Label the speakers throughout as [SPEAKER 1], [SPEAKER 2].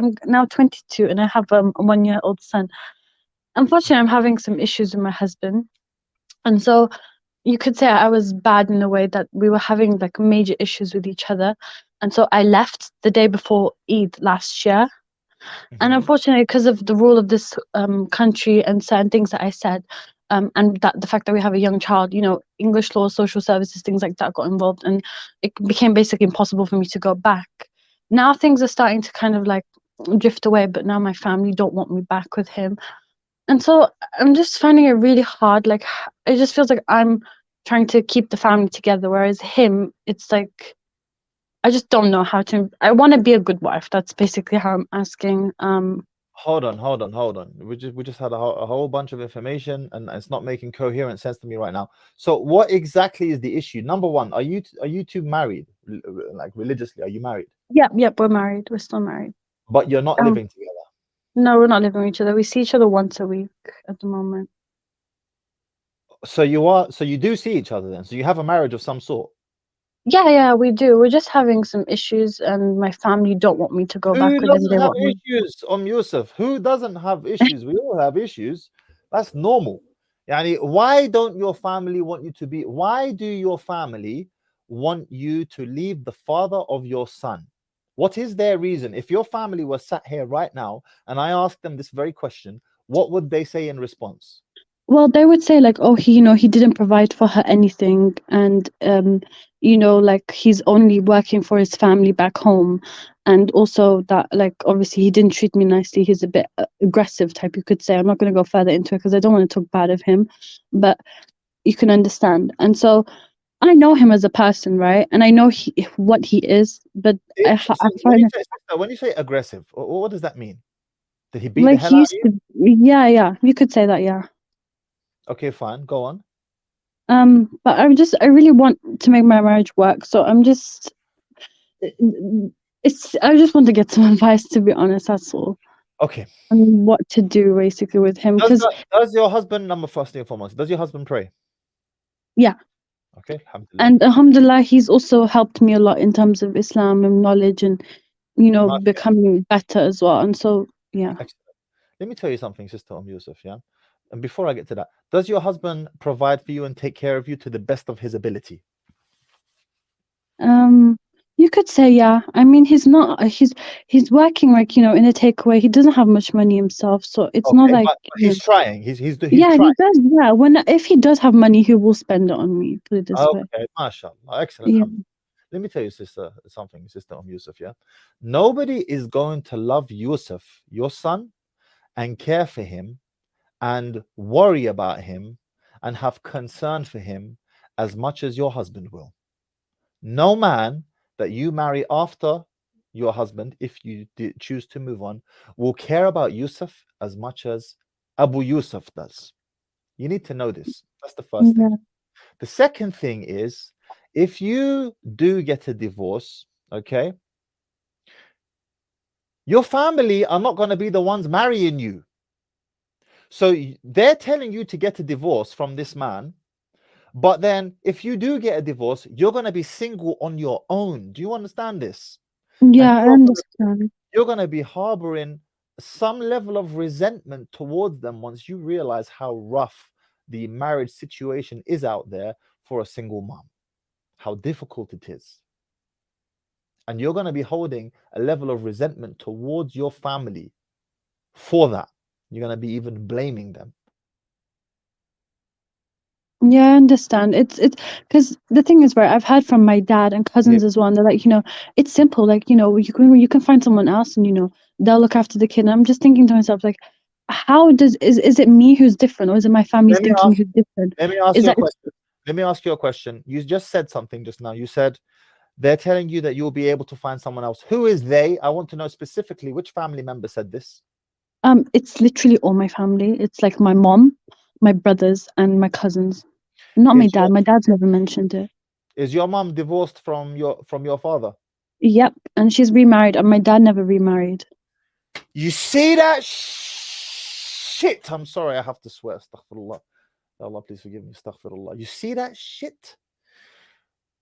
[SPEAKER 1] I'm now 22 and I have a 1-year-old son. Unfortunately, I'm having some issues with my husband. And so you could say I was bad in a way that we were having like major issues with each other. And so I left the day before Eid last year. And
[SPEAKER 2] Hmm.
[SPEAKER 1] unfortunately, because of the rule of this country and certain things that I said, and that the fact that we have a young child, English law, social services, things like that got involved, and it became basically impossible for me to go back. Now things are starting to kind of like drift away, but now my family don't want me back with him. And so I'm just finding it really hard. Like, it just feels like I'm trying to keep the family together, whereas him, it's like I just don't know how to. I want to be a good wife. That's basically how I'm asking.
[SPEAKER 2] Hold on. We just had a whole bunch of information, and it's not making coherent sense to me right now. So, what exactly is the issue? Number one, are you two married, like religiously? Are you married?
[SPEAKER 1] Yep, we're married. We're still married.
[SPEAKER 2] But you're not
[SPEAKER 1] Um,
[SPEAKER 2] living together.
[SPEAKER 1] no, we're not living with each other. We see each other once a week at the moment.
[SPEAKER 2] So you do see each other then. So you have a marriage of some sort.
[SPEAKER 1] Yeah, we do. We're just having some issues, and my family don't want me to go back
[SPEAKER 2] Who
[SPEAKER 1] with them.
[SPEAKER 2] doesn't
[SPEAKER 1] They
[SPEAKER 2] have
[SPEAKER 1] want me.
[SPEAKER 2] issues, Yusuf? Who doesn't have issues? We all have issues. That's normal. Yani, why don't your family want you to be? Why do your family want you to leave the father of your son? What is their reason? If your family was sat here right now and I asked them this very question, what would they say in response?
[SPEAKER 1] Well, they would say like, oh, he didn't provide for her anything, and like he's only working for his family back home, and also that like obviously he didn't treat me nicely. He's a bit aggressive type, you could say. I'm not going to go further into it because I don't want to talk bad of him, but you can understand. And so I know him as a person, right? And I know what he is, but I
[SPEAKER 2] So
[SPEAKER 1] find it
[SPEAKER 2] when you say aggressive, what does that mean? Did he beat the
[SPEAKER 1] like
[SPEAKER 2] hell
[SPEAKER 1] he
[SPEAKER 2] out of
[SPEAKER 1] used
[SPEAKER 2] you?
[SPEAKER 1] to. Yeah, you could say that, yeah.
[SPEAKER 2] Okay, fine, go on.
[SPEAKER 1] But I really want to make my marriage work. So I'm just, I just want to get some advice, to be honest. That's all.
[SPEAKER 2] Okay.
[SPEAKER 1] And what to do basically with him, because
[SPEAKER 2] Does your husband, number first and foremost, does your husband pray?
[SPEAKER 1] yeah,
[SPEAKER 2] Okay, alhamdulillah.
[SPEAKER 1] and alhamdulillah, he's also helped me a lot in terms of Islam and knowledge, and
[SPEAKER 2] MashaAllah.
[SPEAKER 1] becoming better as well. And so yeah,
[SPEAKER 2] Excellent. Let me tell you something, Sister Yusuf, yeah? And before I get to that, does your husband provide for you and take care of you to the best of his ability?
[SPEAKER 1] um, you could say yeah. I mean, he's working like in a takeaway. He doesn't have much money himself, so it's not
[SPEAKER 2] Okay,
[SPEAKER 1] like
[SPEAKER 2] but he's trying. He's
[SPEAKER 1] yeah, he
[SPEAKER 2] trying.
[SPEAKER 1] does. Yeah, if he does have money, he will spend it on me. Put it this way.
[SPEAKER 2] Okay, mashallah. Excellent.
[SPEAKER 1] Yeah.
[SPEAKER 2] Let me tell you, sister, something, Sister Yusuf, yeah? Nobody is going to love Yusuf, your son, and care for him and worry about him and have concern for him as much as your husband will. No man that you marry after your husband, if you choose to move on, will care about Yusuf as much as Abu Yusuf does. You need to know this. That's the first thing.
[SPEAKER 1] Yeah.
[SPEAKER 2] The second thing is, if you do get a divorce, okay, your family are not going to be the ones marrying you. So they're telling you to get a divorce from this man. But then, if you do get a divorce, you're going to be single on your own. Do you understand this? And
[SPEAKER 1] Yeah, I understand.
[SPEAKER 2] you're going to be harboring some level of resentment towards them once you realize how rough the marriage situation is out there for a single mom, how difficult it is. And you're going to be holding a level of resentment towards your family for that. You're going to be even blaming them.
[SPEAKER 1] Yeah, I understand. It's because the thing is, right, I've heard from my dad and
[SPEAKER 2] Yeah.
[SPEAKER 1] cousins as well, and they're like, it's simple. Like, you can find someone else, and they'll look after the kid. And I'm just thinking to myself, like, how is it me who's different, or is it my family's
[SPEAKER 2] Let me
[SPEAKER 1] thinking
[SPEAKER 2] ask
[SPEAKER 1] who's different?
[SPEAKER 2] let me ask
[SPEAKER 1] Is
[SPEAKER 2] you a
[SPEAKER 1] that
[SPEAKER 2] question. Let me ask you a question. You just said something just now. You said they're telling you that you'll be able to find someone else. Who is they? I want to know specifically which family member said this.
[SPEAKER 1] it's literally all my family. It's like my mom, my brothers, and my cousins. Not my
[SPEAKER 2] Is your
[SPEAKER 1] dad. My dad's never mentioned it.
[SPEAKER 2] is your mom divorced from your father?
[SPEAKER 1] Yep, and she's remarried, and my dad never remarried.
[SPEAKER 2] You see that shit? I'm sorry, I have to swear. Astaghfirullah. Allah, please forgive me. Astaghfirullah. You see that shit?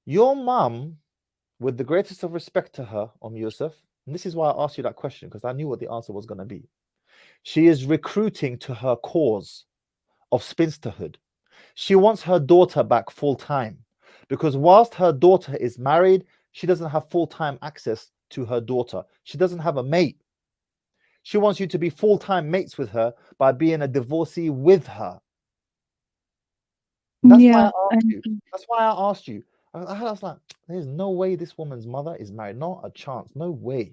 [SPEAKER 2] Your mom, with the greatest of respect to her, Yusuf, And this is why I asked you that question, because I knew what the answer was going to be. She is recruiting to her cause of spinsterhood. She wants her daughter back full time, because whilst her daughter is married, she doesn't have full time access to her daughter. She doesn't have a mate. She wants you to be full time mates with her by being a divorcee with her. That's why I
[SPEAKER 1] Yeah,
[SPEAKER 2] asked you. That's why I asked you. I was like, there's no way this woman's mother is married. Not a chance. No way.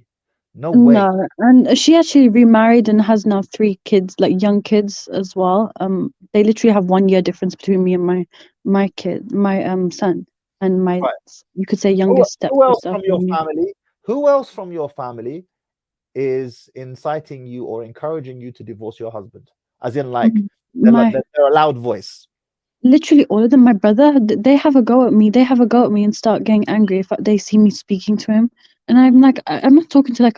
[SPEAKER 2] No way.
[SPEAKER 1] no, and she actually remarried and has now 3 kids, like young kids as well. They literally have 1 year difference between me and my kid, my son, and my,
[SPEAKER 2] Right.
[SPEAKER 1] you could say,
[SPEAKER 2] Who,
[SPEAKER 1] youngest
[SPEAKER 2] who else
[SPEAKER 1] stepsister
[SPEAKER 2] from your
[SPEAKER 1] from me.
[SPEAKER 2] family? Who else from your family is inciting you or encouraging you to divorce your husband? As in, like,
[SPEAKER 1] My
[SPEAKER 2] they're a loud voice.
[SPEAKER 1] literally all of them. My brother, they have a go at me. They have a go at me and start getting angry if they see me speaking to him. And I'm like, I'm not talking to like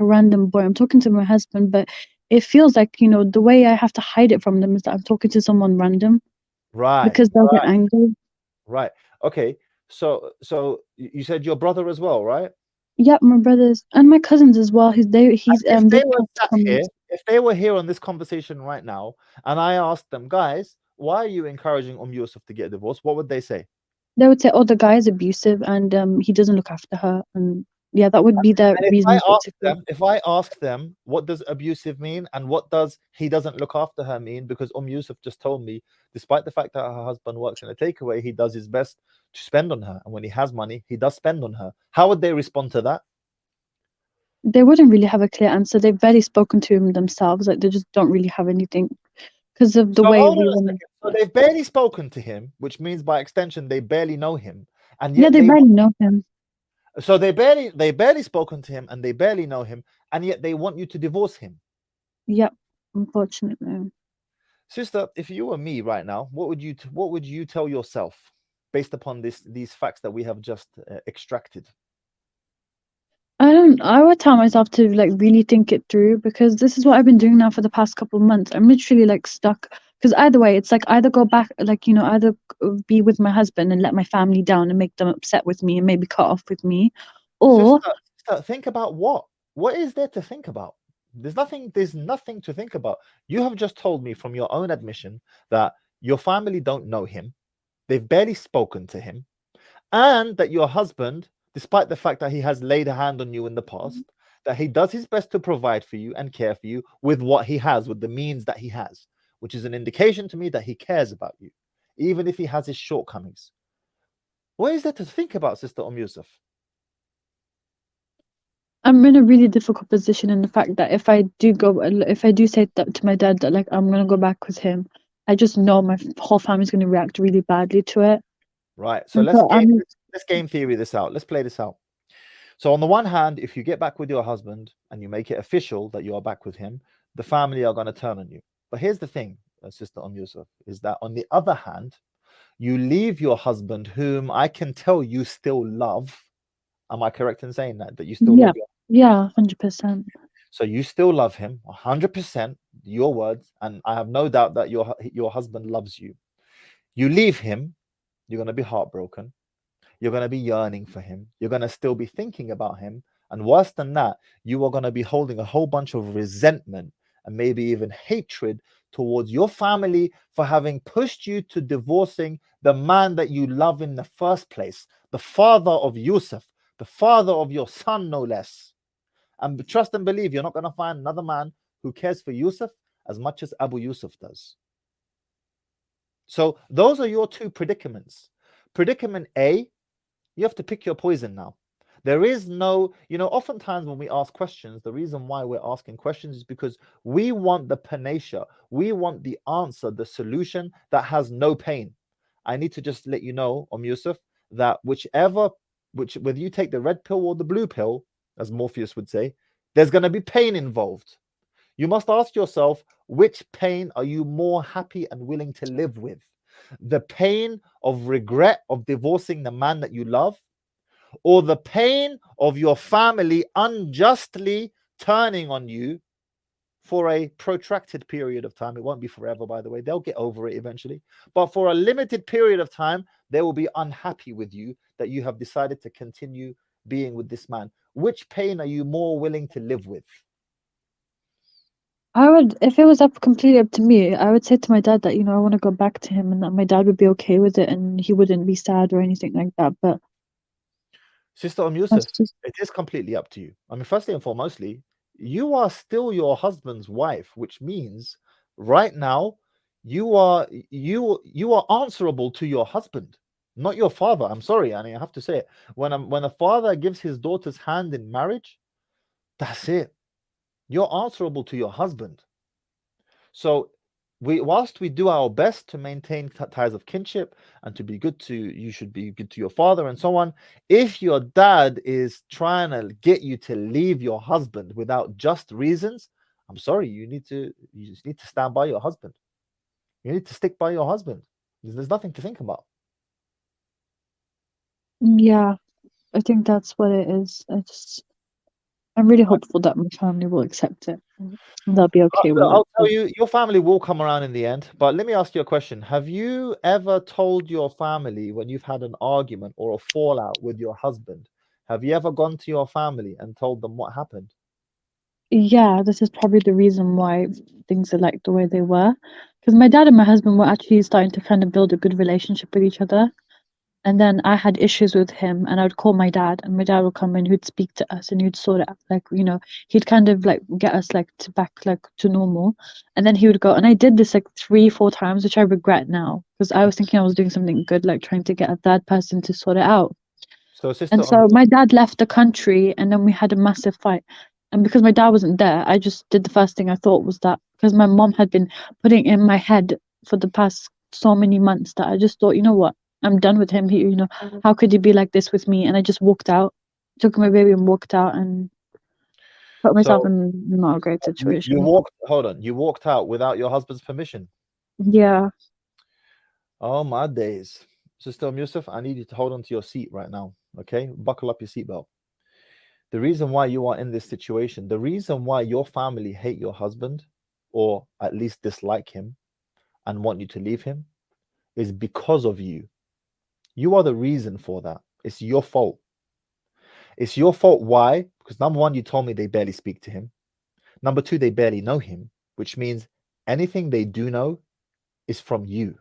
[SPEAKER 1] a random boy. I'm talking to my husband, but it feels like, the way I have to hide it from them is that I'm talking to someone random
[SPEAKER 2] Right,
[SPEAKER 1] because they'll get
[SPEAKER 2] right,
[SPEAKER 1] angry.
[SPEAKER 2] right. Okay. So you said your brother as well, right?
[SPEAKER 1] Yeah, my brothers and my cousins as well.
[SPEAKER 2] If
[SPEAKER 1] They've
[SPEAKER 2] they were
[SPEAKER 1] kept
[SPEAKER 2] sat here,
[SPEAKER 1] comments.
[SPEAKER 2] if they were here on this conversation right now, and I asked them, guys, why are you encouraging Yusuf to get a divorce? What would they say?
[SPEAKER 1] They would say, "Oh, the guy is abusive and he doesn't look after her." And yeah, that would be their
[SPEAKER 2] And
[SPEAKER 1] reasons basically.
[SPEAKER 2] if I ask them, what does abusive mean, and what does he doesn't look after her mean? Because Yusuf just told me, despite the fact that her husband works in a takeaway, he does his best to spend on her, and when he has money, he does spend on her. How would they respond to that?
[SPEAKER 1] They wouldn't really have a clear answer. They've barely spoken to him themselves. Like they just don't really have anything because of the
[SPEAKER 2] So
[SPEAKER 1] way
[SPEAKER 2] hold on
[SPEAKER 1] we
[SPEAKER 2] a
[SPEAKER 1] run.
[SPEAKER 2] second. So they've barely spoken to him, which means by extension they barely know him, and
[SPEAKER 1] Yeah,
[SPEAKER 2] yet
[SPEAKER 1] they barely know him.
[SPEAKER 2] so they barely spoken to him, and they barely know him, and yet they want you to divorce him.
[SPEAKER 1] Yep, unfortunately.
[SPEAKER 2] Sister, if you were me right now, what would you tell yourself based upon these facts that we have just extracted?
[SPEAKER 1] I would tell myself to like really think it through because this is what I've been doing now for the past couple of months. I'm literally like stuck because either way, it's like either go back, like, either be with my husband and let my family down and make them upset with me and maybe cut off with me, or
[SPEAKER 2] Sister, think about what is there to think about? There's nothing to think about. You have just told me from your own admission that your family don't know him, they've barely spoken to him, and that your husband, despite the fact that he has laid a hand on you in the past, that he does his best to provide for you and care for you with what he has, with the means that he has, which is an indication to me that he cares about you, even if he has his shortcomings. What is there to think about, Sister Yusuf?
[SPEAKER 1] I'm in a really difficult position in the fact that if I do say that to my dad that like I'm gonna go back with him, I just know my whole family's gonna react really badly to it.
[SPEAKER 2] Right. So
[SPEAKER 1] And so I'm
[SPEAKER 2] let's game theory this out. Let's play this out. So on the one hand, if you get back with your husband and you make it official that you are back with him, the family are going to turn on you. But here's the thing, Sister Yusuf, is that on the other hand, you leave your husband, whom I can tell you still love. Am I correct in saying that you still
[SPEAKER 1] yeah,
[SPEAKER 2] love your?
[SPEAKER 1] yeah, 100%.
[SPEAKER 2] So you still love him 100%, your words, and I have no doubt that your husband loves you. You leave him, you're going to be heartbroken. You're going to be yearning for him. You're going to still be thinking about him. And worse than that, you are going to be holding a whole bunch of resentment and maybe even hatred towards your family for having pushed you to divorcing the man that you love in the first place, the father of Yusuf, the father of your son, no less. And trust and believe, you're not going to find another man who cares for Yusuf as much as Abu Yusuf does. So those are your two predicaments. Predicament A, you have to pick your poison now. There is no, oftentimes when we ask questions, the reason why we're asking questions is because we want the panacea. We want the answer, the solution that has no pain. I need to just let you know, Yusuf, that whether you take the red pill or the blue pill, as Morpheus would say, there's going to be pain involved. You must ask yourself, which pain are you more happy and willing to live with? The pain of regret of divorcing the man that you love, or the pain of your family unjustly turning on you for a protracted period of time? It won't be forever, by the way. They'll get over it eventually. But for a limited period of time, they will be unhappy with you that you have decided to continue being with this man. Which pain are you more willing to live with?
[SPEAKER 1] I would, if it was up completely up to me, I would say to my dad that, I want to go back to him and that my dad would be okay with it and he wouldn't be sad or anything like that. But
[SPEAKER 2] Sister
[SPEAKER 1] that's
[SPEAKER 2] Yusuf,
[SPEAKER 1] just,
[SPEAKER 2] it is completely up to you. I mean, firstly and foremostly, you are still your husband's wife, which means right now you are answerable to your husband, not your father. I'm sorry, Annie, I have to say it. When a father gives his daughter's hand in marriage, that's it. You're answerable to your husband. So whilst we do our best to maintain ties of kinship and to be good to, you should be good to your father and so on. If your dad is trying to get you to leave your husband without just reasons, I'm sorry, you just need to stand by your husband. You need to stick by your husband. There's nothing to think about.
[SPEAKER 1] yeah, I think that's what it is. I'm really hopeful that my family will accept it and they'll be okay with
[SPEAKER 2] Look,
[SPEAKER 1] it.
[SPEAKER 2] I'll tell you, your family will come around in the end. But let me ask you a question. Have you ever told your family when you've had an argument or a fallout with your husband? Have you ever gone to your family and told them what happened?
[SPEAKER 1] Yeah, this is probably the reason why things are like the way they were. Because my dad and my husband were actually starting to kind of build a good relationship with each other. And then I had issues with him, and I would call my dad, and my dad would come in, he'd speak to us, and he'd sort it out. Like, he'd kind of like get us like to back like to normal. And then he would go, and I did this like 3, 4 times, which I regret now, because I was thinking I was doing something good, like trying to get a third person to sort it out.
[SPEAKER 2] So, sister,
[SPEAKER 1] And so my dad left the country, and then we had a massive fight. And because my dad wasn't there, I just did the first thing I thought was that because my mom had been putting in my head for the past so many months that I just thought, you know what, I'm done with him. How could he be like this with me? And I just walked out, took my baby and walked out and put myself
[SPEAKER 2] so
[SPEAKER 1] in not a great
[SPEAKER 2] you
[SPEAKER 1] situation.
[SPEAKER 2] walked, hold on, you walked out without your husband's permission.
[SPEAKER 1] Yeah,
[SPEAKER 2] Oh my days. Sister Yusuf, I need you to hold on to your seat right now. Okay? Buckle up your seatbelt. The reason why you are in this situation, the reason why your family hate your husband, or at least dislike him and want you to leave him, is because of you. You are the reason for that. It's your fault. It's your fault. Why? Because number one, you told me they barely speak to him. Number two, they barely know him, which means anything they do know is from you.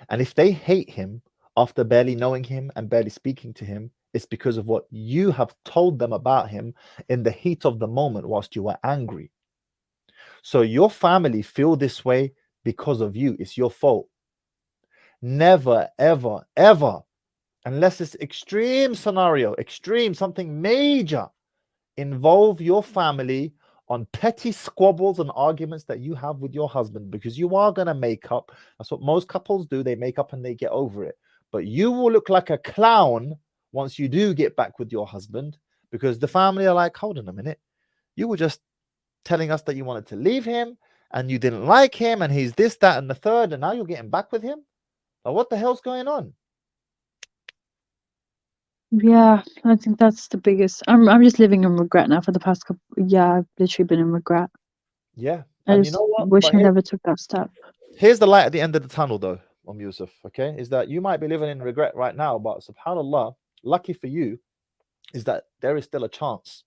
[SPEAKER 2] And if they hate him after barely knowing him and barely speaking to him, it's because of what you have told them about him in the heat of the moment whilst you were angry. So your family feel this way because of you. It's your fault. Never, ever, ever, unless it's extreme scenario, extreme, something major, involve your family on petty squabbles and arguments that you have with your husband, because you are going to make up. That's what most couples do. They make up and they get over it. But you will look like a clown once you do get back with your husband, because the family are like, hold on a minute. You were just telling us that you wanted to leave him and you didn't like him and he's this, that, and the third, and now you're getting back with him. Like, what the hell's going on?
[SPEAKER 1] yeah, I think that's the biggest. I'm just living in regret now for the past couple. Yeah, I've literally been in regret.
[SPEAKER 2] Yeah.
[SPEAKER 1] I
[SPEAKER 2] And you
[SPEAKER 1] just
[SPEAKER 2] know what?
[SPEAKER 1] wish
[SPEAKER 2] But
[SPEAKER 1] I never took that step.
[SPEAKER 2] here's the light at the end of the tunnel, though, Yusuf, okay? Is that you might be living in regret right now, but subhanAllah, lucky for you, is that there is still a chance.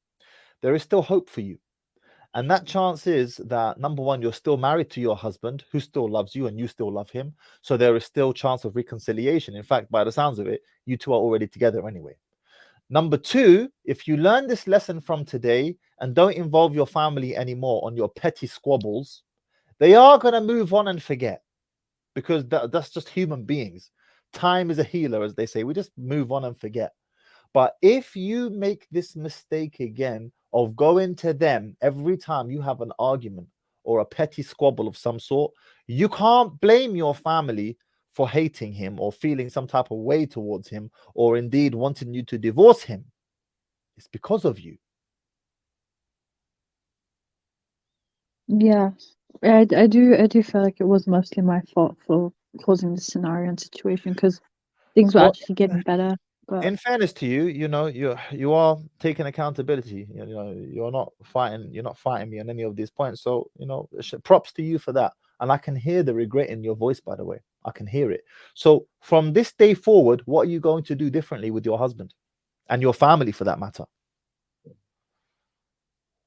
[SPEAKER 2] There is still hope for you. And that chance is that number one, you're still married to your husband who still loves you and you still love him. So there is still chance of reconciliation. In fact, by the sounds of it, you two are already together anyway. Number two, if you learn this lesson from today and don't involve your family anymore on your petty squabbles, they are going to move on and forget, because that's just human beings. Time is a healer, as they say. We just move on and forget. But if you make this mistake again of going to them every time you have an argument or a petty squabble of some sort, you can't blame your family for hating him or feeling some type of way towards him or indeed wanting you to divorce him. It's because of you.
[SPEAKER 1] Yeah, I do feel like it was mostly my fault for causing this scenario and situation because things were
[SPEAKER 2] Well,
[SPEAKER 1] actually getting better. But
[SPEAKER 2] in fairness to you, you are taking accountability. You're not fighting me on any of these points. So, props to you for that. And I can hear the regret in your voice, by the way. I can hear it. So from this day forward, what are you going to do differently with your husband and your family for that matter?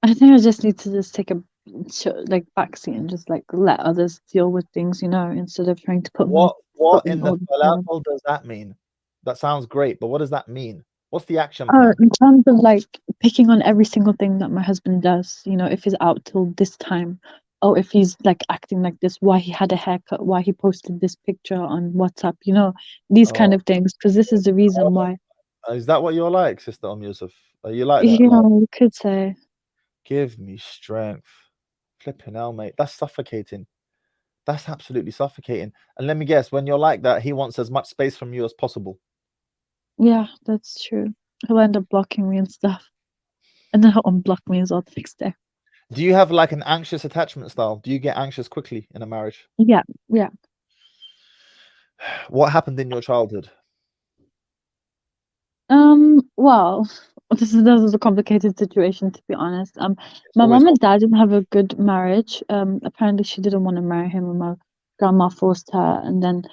[SPEAKER 1] I think I just need to just take a like backseat and just like let others deal with things, instead of trying to put my foot
[SPEAKER 2] What
[SPEAKER 1] in
[SPEAKER 2] in the
[SPEAKER 1] all the time.
[SPEAKER 2] falafel does that mean? That sounds great, but what does that mean? What's the action
[SPEAKER 1] Oh,
[SPEAKER 2] plan?
[SPEAKER 1] in terms of like picking on every single thing that my husband does, if he's out till this time, or if he's like acting like this, why he had a haircut, why he posted this picture on WhatsApp, these kind
[SPEAKER 2] Oh,
[SPEAKER 1] of things, because this is the reason why.
[SPEAKER 2] is that what you're like, Sister Yusuf? Are you like that?
[SPEAKER 1] Yeah,
[SPEAKER 2] Like,
[SPEAKER 1] you could say.
[SPEAKER 2] give me strength. Flipping hell, mate. That's suffocating. That's absolutely suffocating. And let me guess, when you're like that, he wants as much space from you as possible.
[SPEAKER 1] Yeah, that's true. He'll end up blocking me and stuff. And then he'll unblock me as well the next day.
[SPEAKER 2] Do you have like an anxious attachment style? Do you get anxious quickly in a marriage?
[SPEAKER 1] Yeah, yeah.
[SPEAKER 2] What happened in your childhood?
[SPEAKER 1] Well, this is a complicated situation, to be honest.
[SPEAKER 2] It's
[SPEAKER 1] My
[SPEAKER 2] always
[SPEAKER 1] mom and dad didn't have a good marriage. Apparently she didn't want to marry him, and my grandma forced her, and then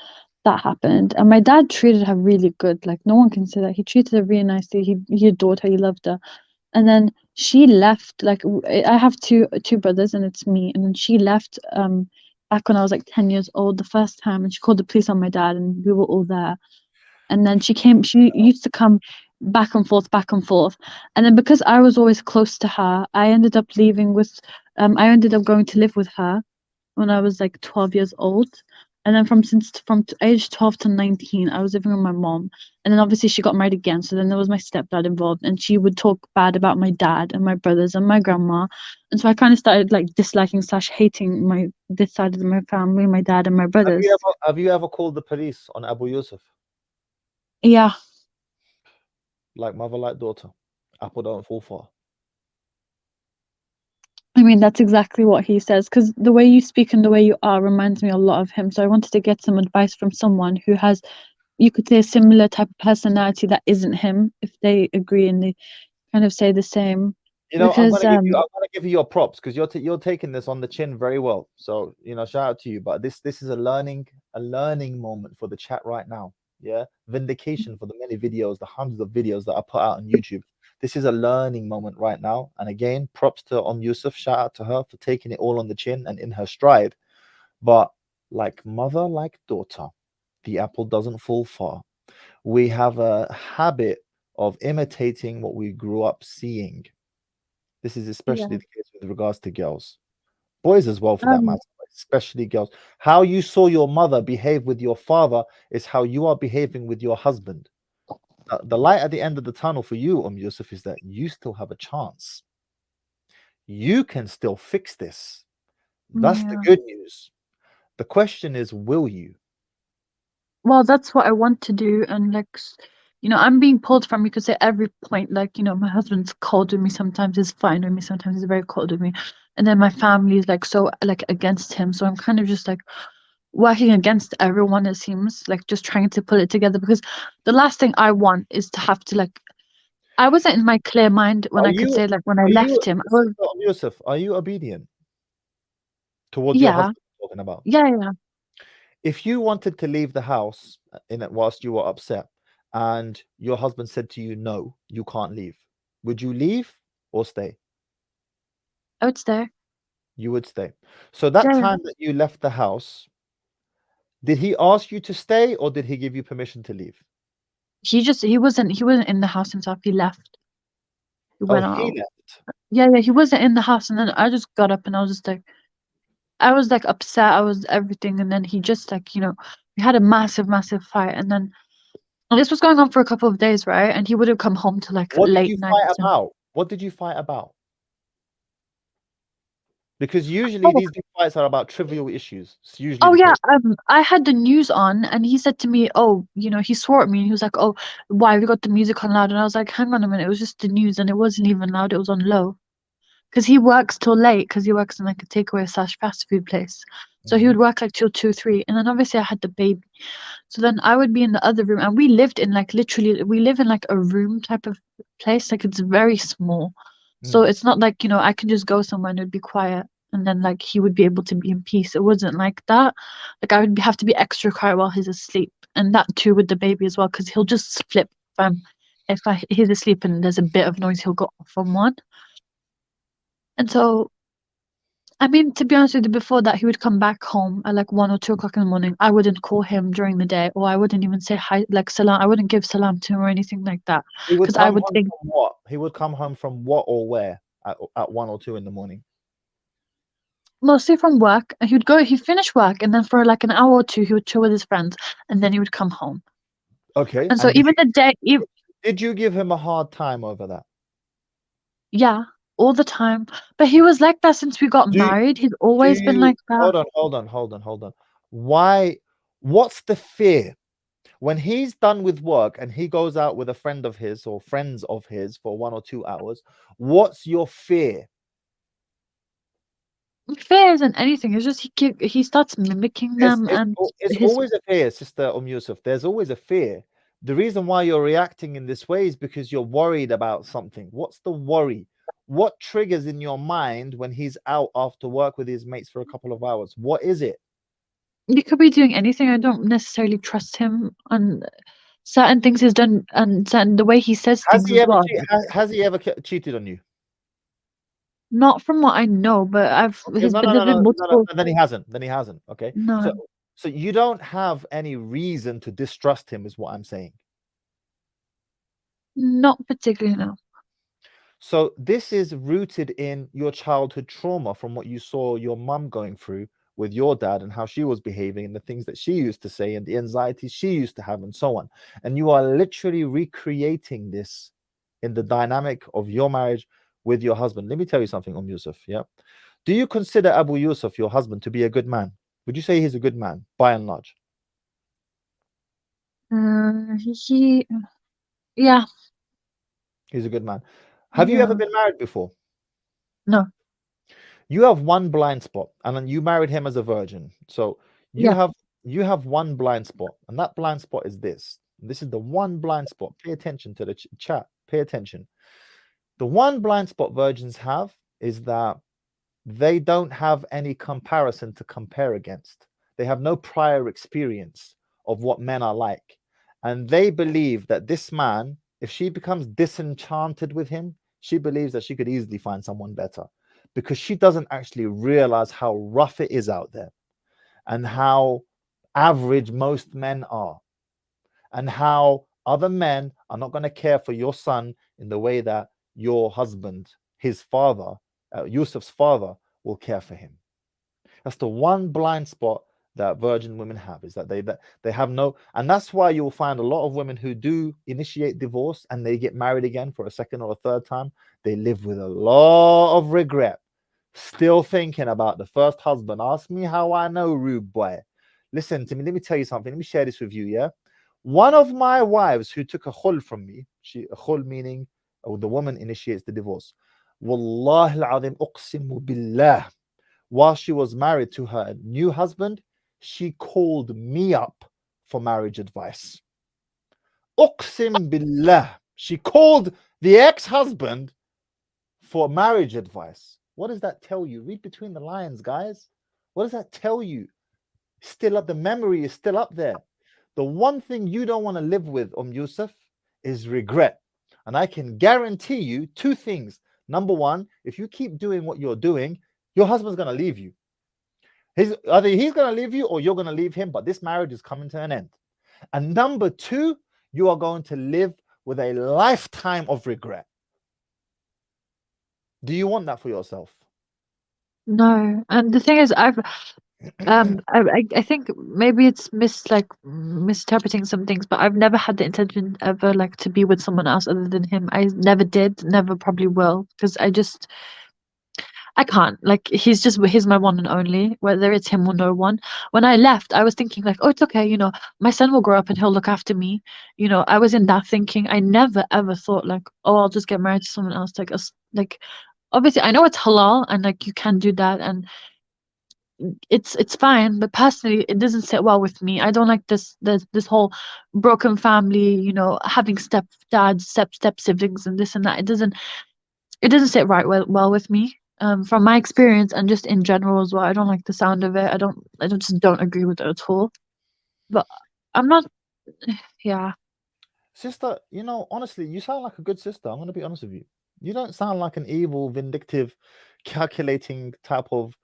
[SPEAKER 1] that happened. And my dad treated her really good. Like no one can say that. He treated her really nicely. He adored her. He loved her. And then she left. Like I have two brothers, and it's me. And then she left. Back when I was like 10 years old, the first time, and she called the police on my dad, and we were all there. And then she used to come back and forth. And then because I was always close to her, I ended up going to live with her when I was like 12 years old. And then from age 12 to 19, I was living with my mom. And then obviously she got married again. So then there was my stepdad involved, and she would talk bad about my dad and my brothers and my grandma. And so I kind of started like disliking slash hating this side of my family, my dad and my brothers.
[SPEAKER 2] have you ever called the police on Abu Yusuf?
[SPEAKER 1] Yeah.
[SPEAKER 2] Like mother, like daughter. Apple don't fall far.
[SPEAKER 1] I mean, that's exactly what he says, because the way you speak and the way you are reminds me a lot of him. So I wanted to get some advice from someone who has, you could say, a similar type of personality that isn't him, if they agree and they kind of say the same.
[SPEAKER 2] You know,
[SPEAKER 1] Because
[SPEAKER 2] I'm gonna give you your props because you're taking this on the chin very well. So shout out to you. But this is a learning moment for the chat right now. Yeah, vindication for the many videos, the hundreds of videos that I put out on YouTube. This is a learning moment right now. And again, props to Yusuf. Shout out to her for taking it all on the chin and in her stride. But like mother, like daughter, the apple doesn't fall far. We have a habit of imitating what we grew up seeing. This is especially
[SPEAKER 1] yeah,
[SPEAKER 2] the case with regards to girls, boys as well for that
[SPEAKER 1] um,
[SPEAKER 2] matter, but especially girls. How you saw your mother behave with your father is how you are behaving with your husband. The light at the end of the tunnel for you, Yusuf, is that you still have a chance. You can still fix this. That's the
[SPEAKER 1] yeah.
[SPEAKER 2] good news. The question is, will you?
[SPEAKER 1] Well, that's what I want to do, and like, I'm being pulled from, you could say, every point. Like, my husband's cold with me sometimes, he's fine with me sometimes, he's very cold with me, and then my family is like so like against him. So I'm kind of just like working against everyone, it seems, like just trying to pull it together, because the last thing I want is to have to like, I wasn't in my clear mind when
[SPEAKER 2] Are
[SPEAKER 1] I could
[SPEAKER 2] you
[SPEAKER 1] say like when I
[SPEAKER 2] are you
[SPEAKER 1] left him. I was,
[SPEAKER 2] Sister Yusuf, are you obedient towards your
[SPEAKER 1] yeah,
[SPEAKER 2] husband talking about?
[SPEAKER 1] yeah.
[SPEAKER 2] If you wanted to leave the house in it whilst you were upset and your husband said to you, no, you can't leave, would you leave or stay?
[SPEAKER 1] I would stay.
[SPEAKER 2] You would stay. So that
[SPEAKER 1] Yeah,
[SPEAKER 2] time that you left the house, did he ask you to stay or did he give you permission to leave?
[SPEAKER 1] he wasn't in the house himself, he left, he
[SPEAKER 2] Oh,
[SPEAKER 1] went
[SPEAKER 2] he
[SPEAKER 1] out.
[SPEAKER 2] left.
[SPEAKER 1] Yeah, he wasn't in the house, and then I just got up and I was just like, I was like upset, I was everything, and then he just like, we had a massive fight, and then this was going on for a couple of days, right? And he would have come home to like
[SPEAKER 2] What did
[SPEAKER 1] late
[SPEAKER 2] you fight
[SPEAKER 1] nights and
[SPEAKER 2] about? What did you fight about? Because usually
[SPEAKER 1] oh,
[SPEAKER 2] these big fights are about trivial issues. It's usually
[SPEAKER 1] oh
[SPEAKER 2] the
[SPEAKER 1] yeah,
[SPEAKER 2] case.
[SPEAKER 1] I had the news on, and he said to me, "Oh, he swore at me, and he was like, "Oh, why have you got the music on loud?" And I was like, "Hang on a minute, it was just the news, and it wasn't even loud; it was on low." Because he works till late, because he works in like a takeaway slash fast food place, so he
[SPEAKER 2] Mhm.
[SPEAKER 1] would work like till 2, 3, and then obviously I had the baby, so then I would be in the other room, and we lived in like literally, we live in like a room type of place, like it's very small, so
[SPEAKER 2] Mm.
[SPEAKER 1] it's not like I could just go somewhere and it'd be quiet, and then like he would be able to be in peace. It wasn't like that. Like I would have to be extra quiet while he's asleep, and that too with the baby as well, because he'll just flip if he's asleep and there's a bit of noise, he'll go off on one. And so, I mean, to be honest with you, before that, he would come back home at like 1 or 2 o'clock in the morning. I wouldn't call him during the day, or I wouldn't even say hi, like salam. I wouldn't give salam to him or anything like that,
[SPEAKER 2] He would
[SPEAKER 1] because I
[SPEAKER 2] come
[SPEAKER 1] would
[SPEAKER 2] home
[SPEAKER 1] think
[SPEAKER 2] from what? He would come home from what or where at 1 or 2 in the morning.
[SPEAKER 1] mostly from work. And he'd finish work, and then for like an hour or two, he would chill with his friends, and then he would come home.
[SPEAKER 2] Okay.
[SPEAKER 1] And so
[SPEAKER 2] And
[SPEAKER 1] even the day,
[SPEAKER 2] did you give him a hard time over that?
[SPEAKER 1] yeah, all the time. But he was like that since we got
[SPEAKER 2] Do
[SPEAKER 1] married. He's
[SPEAKER 2] do
[SPEAKER 1] always been
[SPEAKER 2] you
[SPEAKER 1] like that.
[SPEAKER 2] hold on. Why? What's the fear? When he's done with work and he goes out with a friend of his or friends of his for 1 or 2 hours, what's your fear?
[SPEAKER 1] Fear isn't anything. It's just he starts mimicking
[SPEAKER 2] It's,
[SPEAKER 1] them,
[SPEAKER 2] it's,
[SPEAKER 1] and
[SPEAKER 2] it's
[SPEAKER 1] his
[SPEAKER 2] always a fear, Sister Yusuf. There's always a fear. The reason why you're reacting in this way is because you're worried about something. What's the worry? What triggers in your mind when he's out after work with his mates for a couple of hours? What is it?
[SPEAKER 1] he could be doing anything. I don't necessarily trust him on certain things he's done, and certain the way he says
[SPEAKER 2] Has
[SPEAKER 1] things
[SPEAKER 2] he
[SPEAKER 1] as
[SPEAKER 2] ever
[SPEAKER 1] well.
[SPEAKER 2] has he ever cheated on you?
[SPEAKER 1] Not from what I know, but
[SPEAKER 2] Okay, no, no,
[SPEAKER 1] there's
[SPEAKER 2] no,
[SPEAKER 1] been
[SPEAKER 2] no, no, no.
[SPEAKER 1] multiple.
[SPEAKER 2] Then he hasn't. Then he hasn't. Okay, so
[SPEAKER 1] No,
[SPEAKER 2] so you don't have any reason to distrust him, is what I'm saying.
[SPEAKER 1] not particularly. No.
[SPEAKER 2] So this is rooted in your childhood trauma from what you saw your mum going through with your dad and how she was behaving and the things that she used to say and the anxieties she used to have and so on. And you are literally recreating this in the dynamic of your marriage with your husband. Let me tell you something, Yusuf. Yeah. Do you consider Abu Yusuf, your husband, to be a good man? Would you say he's a good man by and large?
[SPEAKER 1] He, yeah,
[SPEAKER 2] He's a good man. Have you ever
[SPEAKER 1] yeah,
[SPEAKER 2] been married before?
[SPEAKER 1] no,
[SPEAKER 2] You have one blind spot, and then you married him as a virgin. So you
[SPEAKER 1] yeah.
[SPEAKER 2] have you have one blind spot, and that blind spot is this. This is the one blind spot. Pay attention to the chat. Pay attention. The one blind spot virgins have is that they don't have any comparison to compare against. They have no prior experience of what men are like. And they believe that this man, if she becomes disenchanted with him, she believes that she could easily find someone better because she doesn't actually realize how rough it is out there and how average most men are and how other men are not going to care for your son in the way that your husband, his father, Yusuf's father, will care for him. That's the one blind spot that virgin women have, is that they have no, and that's why you'll find a lot of women who do initiate divorce and they get married again for a second or a third time. They live with a lot of regret, still thinking about the first husband. Ask me how I know, rude boy. Listen to me. Let me tell you something. Let me share this with you. Yeah, one of my wives who took a khul from me. A khul meaning, the woman initiates the divorce. Wallahi al-azim, uqsimu billah, while she was married to her new husband, she called me up for marriage advice. Uqsim billah. She called the ex-husband for marriage advice. What does that tell you? Read between the lines, guys. What does that tell you? Still up, the memory is still up there. The one thing you don't want to live with, Yusuf, is regret. And I can guarantee you two things. Number one, if you keep doing what you're doing, your husband's going to leave you. Either he's going to leave you or you're going to leave him, but this marriage is coming to an end. And number two, you are going to live with a lifetime of regret. Do you want that for yourself?
[SPEAKER 1] No, and the thing is, I think maybe it's misinterpreting some things, but I've never had the intention ever like to be with someone else other than him. I never did, never probably will, because I can't. Like he's my one and only, whether it's him or no one. When I left, I was thinking like, oh, it's okay, my son will grow up and he'll look after me. I was in that thinking. I never ever thought like, oh, I'll just get married to someone else. Like obviously I know it's halal and like you can do that and it's fine, but personally it doesn't sit well with me. I don't like this whole broken family, having stepdads, step siblings and this and that. It doesn't sit right well with me. From my experience and just in general as well, I don't like the sound of it. I just don't agree with it at all. But I'm not, yeah.
[SPEAKER 2] Sister, honestly, you sound like a good sister. I'm going to be honest with you. You don't sound like an evil, vindictive calculating type of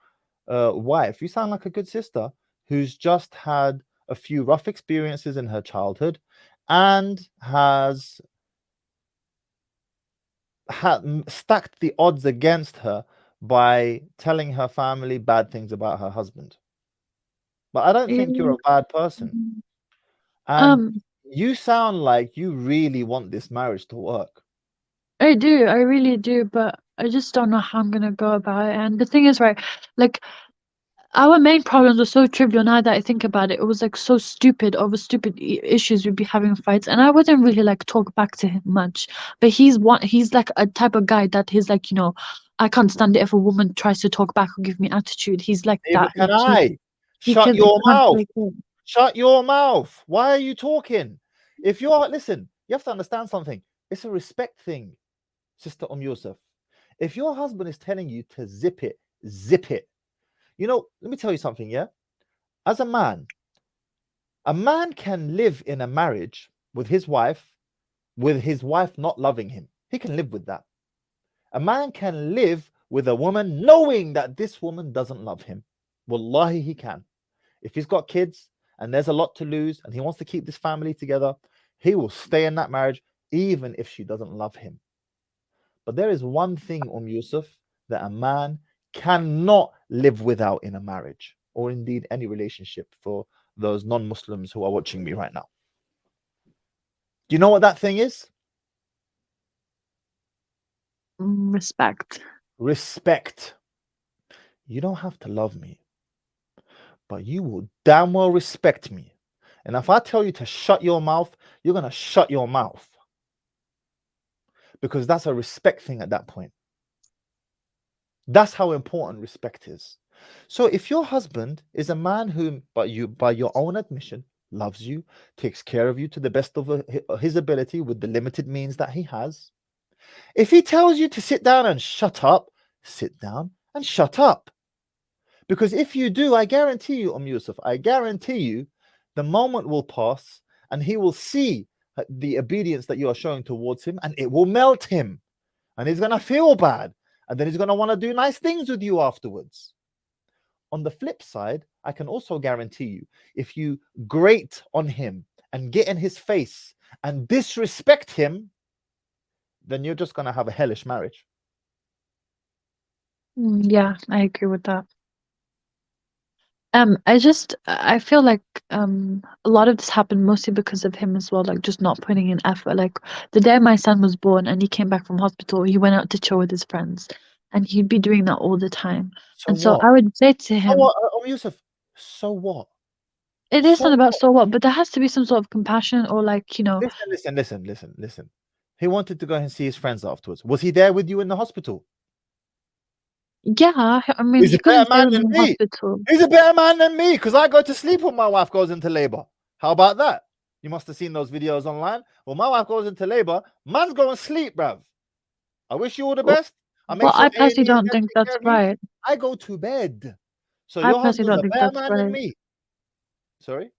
[SPEAKER 2] wife. You sound like a good sister who's just had a few rough experiences in her childhood and has stacked the odds against her by telling her family bad things about her husband. But I don't
[SPEAKER 1] Yeah.
[SPEAKER 2] think you're a bad person.
[SPEAKER 1] Mhm.
[SPEAKER 2] And
[SPEAKER 1] Um,
[SPEAKER 2] you sound like you really want this marriage to work.
[SPEAKER 1] I do, I really do, but I just don't know how I'm gonna go about it. And the thing is, right, like our main problems were so trivial now that I think about it. It was like so stupid over stupid issues we'd be having fights, and I wouldn't really like talk back to him much. But he's like a type of guy that he's like, I can't stand it if a woman tries to talk back or give me attitude. He's like
[SPEAKER 2] Neither
[SPEAKER 1] that.
[SPEAKER 2] can
[SPEAKER 1] Like he
[SPEAKER 2] I.
[SPEAKER 1] he
[SPEAKER 2] Shut
[SPEAKER 1] can he
[SPEAKER 2] your
[SPEAKER 1] can't
[SPEAKER 2] mouth.
[SPEAKER 1] take it.
[SPEAKER 2] Shut your mouth. Why are you talking? If you're, listen, you have to understand something. It's a respect thing, Sister Yusuf. If your husband is telling you to zip it, zip it. Let me tell you something, yeah? As a man can live in a marriage with his wife not loving him. He can live with that. A man can live with a woman knowing that this woman doesn't love him. Wallahi, he can. If he's got kids and there's a lot to lose and he wants to keep this family together, he will stay in that marriage even if she doesn't love him. But there is one thing, Yusuf, that a man cannot live without in a marriage or indeed any relationship for those non-Muslims who are watching me right now. Do you know what that thing is?
[SPEAKER 1] Respect.
[SPEAKER 2] Respect. You don't have to love me, but you will damn well respect me. And if I tell you to shut your mouth, you're going to shut your mouth. Because that's a respect thing at that point. That's how important respect is. So if your husband is a man whom, by your own admission, loves you, takes care of you to the best of his ability with the limited means that he has, if he tells you to sit down and shut up, sit down and shut up. Because if you do, I guarantee you, Yusuf, I guarantee you, the moment will pass and he will see the obedience that you are showing towards him and it will melt him and he's going to feel bad and then he's going to want to do nice things with you afterwards. On the flip side, I can also guarantee you, if you grate on him and get in his face and disrespect him, then you're just going to have a hellish marriage.
[SPEAKER 1] Yeah, I agree with that. I feel like a lot of this happened mostly because of him as well, like just not putting in effort. Like the day my son was born and he came back from hospital, he went out to chill with his friends, and he'd be doing that all the time.
[SPEAKER 2] So
[SPEAKER 1] And so
[SPEAKER 2] what?
[SPEAKER 1] I would say to
[SPEAKER 2] So
[SPEAKER 1] him,
[SPEAKER 2] what, Yusuf? So what?
[SPEAKER 1] it isn't
[SPEAKER 2] So
[SPEAKER 1] about
[SPEAKER 2] what?
[SPEAKER 1] so what, but there has to be some sort of compassion or like,
[SPEAKER 2] Listen. He wanted to go and see his friends afterwards. Was he there with you in the hospital?
[SPEAKER 1] yeah, I mean,
[SPEAKER 2] He's
[SPEAKER 1] he
[SPEAKER 2] a
[SPEAKER 1] couldn't
[SPEAKER 2] better
[SPEAKER 1] stay
[SPEAKER 2] man
[SPEAKER 1] with me
[SPEAKER 2] than
[SPEAKER 1] in
[SPEAKER 2] me.
[SPEAKER 1] hospital.
[SPEAKER 2] He's a better man than me because I go to sleep when my wife goes into labor. How about that? You must have seen those videos online. Well, my wife goes into labor, man's going to sleep, bruv. I wish you all the best. I make
[SPEAKER 1] Well,
[SPEAKER 2] sure
[SPEAKER 1] I
[SPEAKER 2] A&E
[SPEAKER 1] personally
[SPEAKER 2] is
[SPEAKER 1] don't
[SPEAKER 2] there to
[SPEAKER 1] think
[SPEAKER 2] take care
[SPEAKER 1] that's
[SPEAKER 2] of you.
[SPEAKER 1] right.
[SPEAKER 2] I go to bed. So
[SPEAKER 1] I
[SPEAKER 2] your
[SPEAKER 1] personally
[SPEAKER 2] husband's
[SPEAKER 1] don't
[SPEAKER 2] a
[SPEAKER 1] think
[SPEAKER 2] better
[SPEAKER 1] that's
[SPEAKER 2] man than
[SPEAKER 1] right.
[SPEAKER 2] me. Sorry?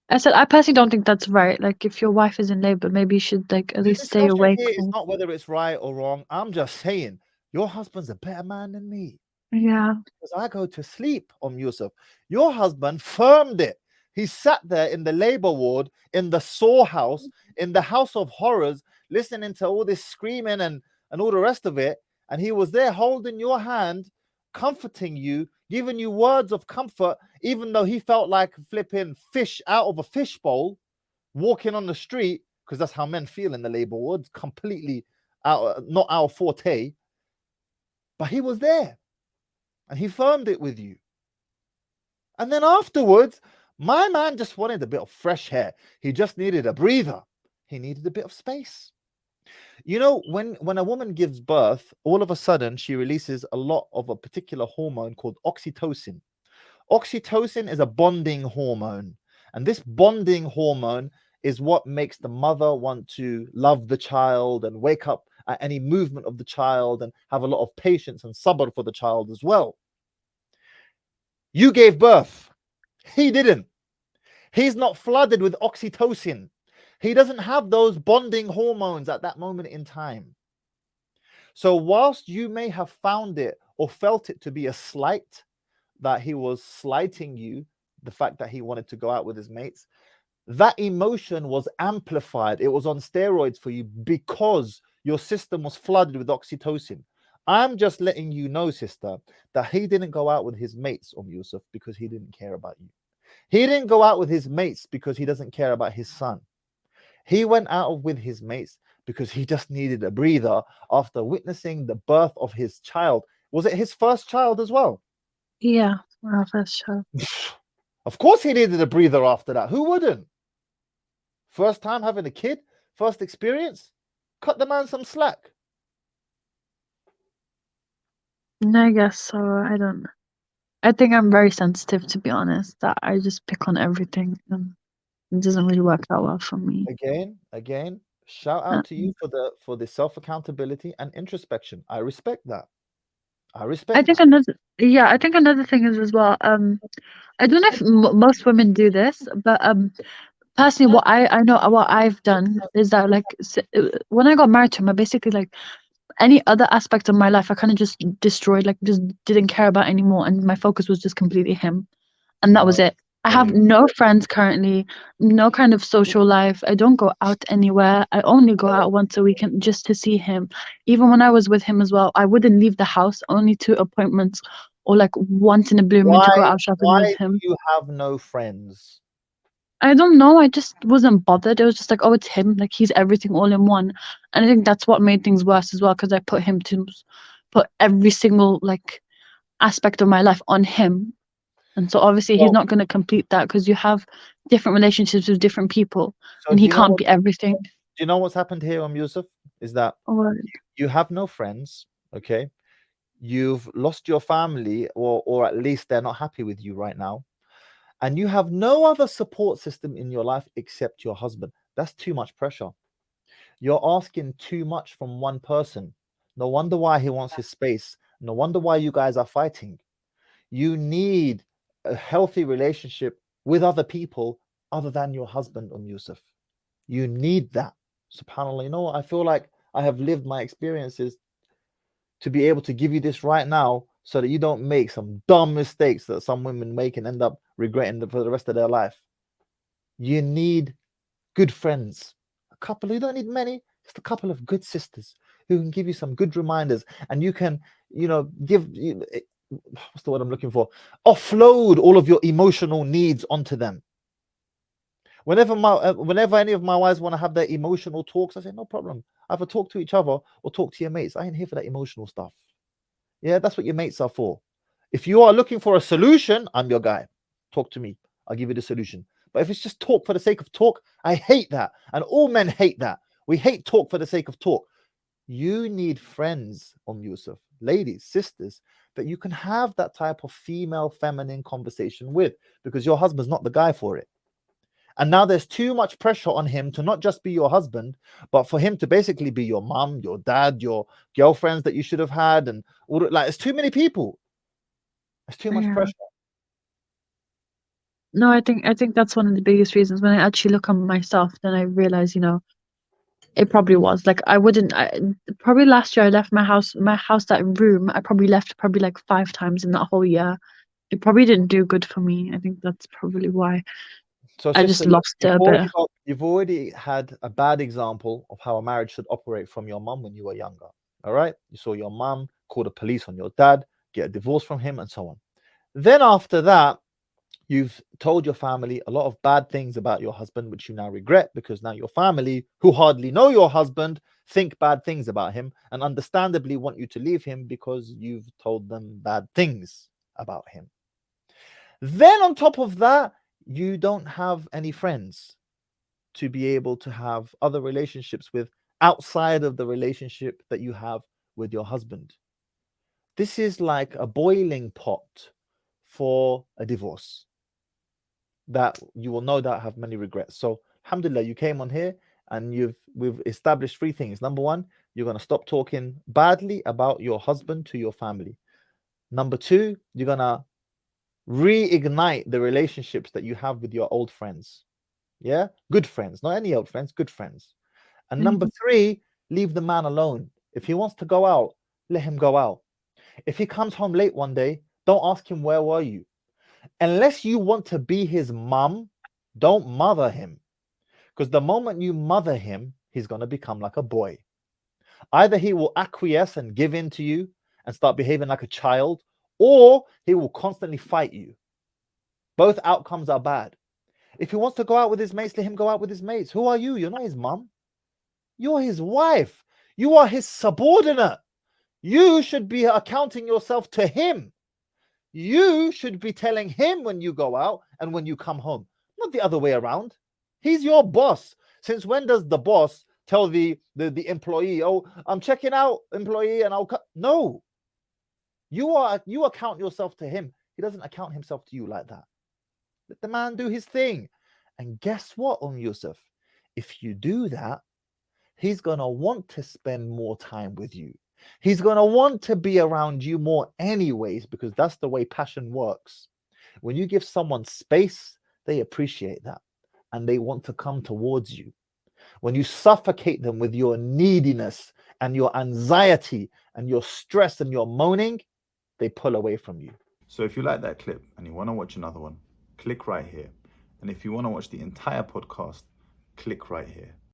[SPEAKER 1] I said I personally don't think that's right. Like if your wife is in labor, maybe you should like at
[SPEAKER 2] The
[SPEAKER 1] least stay
[SPEAKER 2] discussion
[SPEAKER 1] awake
[SPEAKER 2] here is
[SPEAKER 1] for.
[SPEAKER 2] not whether it's right or wrong. I'm just saying your husband's a better man than me.
[SPEAKER 1] Yeah.
[SPEAKER 2] Because I go to sleep, Yusuf. Your husband firmed it. He sat there in the labor ward, in the storehouse, in the house of horrors, listening to all this screaming and all the rest of it. And he was there holding your hand, comforting you, giving you words of comfort, even though he felt like flipping fish out of a fishbowl, walking on the street, because that's how men feel in the labor wards, completely not our forte. But he was there. And he firmed it with you. And then afterwards, my man just wanted a bit of fresh air. He just needed a breather. He needed a bit of space. You know, when a woman gives birth, all of a sudden she releases a lot of a particular hormone called oxytocin. Oxytocin is a bonding hormone. And this bonding hormone is what makes the mother want to love the child and wake up at any movement of the child and have a lot of patience and sabr for the child as well. You gave birth. He didn't. He's not flooded with oxytocin. He doesn't have those bonding hormones at that moment in time. So whilst you may have found it or felt it to be a slight, that he was slighting you, the fact that he wanted to go out with his mates, that emotion was amplified. It was on steroids for you because your system was flooded with oxytocin. I'm just letting you know, sister, that he didn't go out with his mates, Yusuf, because he didn't care about you. He didn't go out with his mates because he doesn't care about his son. He went out with his mates because he just needed a breather after witnessing the birth of his child. Was it his first child as well?
[SPEAKER 1] Yeah, our first child.
[SPEAKER 2] Of course he needed a breather after that. Who wouldn't? First time having a kid, first experience, cut the man some slack.
[SPEAKER 1] No, I guess so. I don't. I think I'm very sensitive, to be honest. That I just pick on everything, and it doesn't really work that well for me.
[SPEAKER 2] Again, shout out to you for the self accountability and introspection. I respect that. I
[SPEAKER 1] I
[SPEAKER 2] respect
[SPEAKER 1] think
[SPEAKER 2] that.
[SPEAKER 1] another, yeah, I think another thing is as well. I don't know if most women do this, but personally, what I know, what I've done is that, like, when I got married to him, I basically, like, any other aspect of my life, I kind of just destroyed, like, just didn't care about anymore, and my focus was just completely him, and that was
[SPEAKER 2] No,
[SPEAKER 1] it. I
[SPEAKER 2] no,
[SPEAKER 1] have no friends currently, no kind of social life. I don't go out anywhere. I only go out once a week and just to see him. Even when I was with him as well, I wouldn't leave the house, only to appointments or like once in a blue moon to go
[SPEAKER 2] why
[SPEAKER 1] out shopping with
[SPEAKER 2] why do
[SPEAKER 1] him.
[SPEAKER 2] you have no friends?
[SPEAKER 1] I don't know. I just wasn't bothered. It was just like, oh, it's him. Like, he's everything all in one. And I think that's what made things worse as well, because I put him to put every single like aspect of my life on him. And so obviously he's
[SPEAKER 2] Well,
[SPEAKER 1] not going to complete that, because you have different relationships with different people,
[SPEAKER 2] so
[SPEAKER 1] and he can't be everything.
[SPEAKER 2] do you know what's happened here, Yusuf? Is that
[SPEAKER 1] Or
[SPEAKER 2] you have no friends, okay? You've lost your family, or at least they're not happy with you right now, and you have no other support system in your life except your husband. That's too much pressure. You're asking too much from one person. No wonder why he wants his space. No wonder why you guys are fighting. You need a healthy relationship with other people other than your husband, Yusuf. You need that. SubhanAllah. You know what? I feel like I have lived my experiences to be able to give you this right now so that you don't make some dumb mistakes that some women make and end up regretting for the rest of their life. You need good friends. A couple, you don't need many, just a couple of good sisters who can give you some good reminders, and you can, give what's the word I'm looking for? Offload all of your emotional needs onto them. Whenever any of my wives want to have their emotional talks, I say no problem. Either talk to each other or talk to your mates. I ain't here for that emotional stuff. Yeah, that's what your mates are for. If you are looking for a solution, I'm your guy. Talk to me. I'll give you the solution. But if it's just talk for the sake of talk, I hate that. And all men hate that. We hate talk for the sake of talk. You need friends, Yusuf, ladies, sisters, that you can have that type of female feminine conversation with, because your husband's not the guy for it. And now there's too much pressure on him to not just be your husband, but for him to basically be your mum, your dad, your girlfriends that you should have had, and all like it's too many people. It's too much
[SPEAKER 1] yeah.
[SPEAKER 2] pressure.
[SPEAKER 1] No, I think that's one of the biggest reasons. When I actually look at myself, then I realize, it probably was like I wouldn't. Probably last year I left my house, that room. I probably left probably like 5 times in that whole year. It probably didn't do good for me. I think that's probably why
[SPEAKER 2] So,
[SPEAKER 1] I just
[SPEAKER 2] sister, look,
[SPEAKER 1] lost it a bit.
[SPEAKER 2] you've already had a bad example of how a marriage should operate from your mum when you were younger. All right, you saw your mum call the police on your dad, get a divorce from him, and so on. Then after that, you've told your family a lot of bad things about your husband, which you now regret, because now your family, who hardly know your husband, think bad things about him and understandably want you to leave him because you've told them bad things about him. Then, on top of that, you don't have any friends to be able to have other relationships with outside of the relationship that you have with your husband. This is like a boiling pot for a divorce that you will no doubt have many regrets. So, alhamdulillah, you came on here and we've established three things. Number one, you're going to stop talking badly about your husband to your family. Number two, you're going to reignite the relationships that you have with your old friends. Yeah, good friends, not any old friends, good friends. And number
[SPEAKER 1] Mhm.
[SPEAKER 2] three, leave the man alone. If he wants to go out, let him go out. If he comes home late one day, don't ask him, where were you? Unless you want to be his mum, don't mother him. Because the moment you mother him, he's going to become like a boy. Either he will acquiesce and give in to you and start behaving like a child, or he will constantly fight you. Both outcomes are bad. If he wants to go out with his mates, let him go out with his mates. Who are you? You're not his mum. You're his wife. You are his subordinate. You should be accounting yourself to him. You should be telling him when you go out and when you come home, not the other way around. He's your boss. Since when does the boss tell the employee, oh, I'm checking out, employee, and I'll cut? No. You account yourself to him. He doesn't account himself to you like that. Let the man do his thing. And guess what, Yusuf? If you do that, he's going to want to spend more time with you. He's going to want to be around you more anyways, because that's the way passion works. When you give someone space, they appreciate that and they want to come towards you. When you suffocate them with your neediness and your anxiety and your stress and your moaning, they pull away from you.
[SPEAKER 3] So if you like that clip and you want to watch another one, click right here. And if you want to watch the entire podcast, click right here.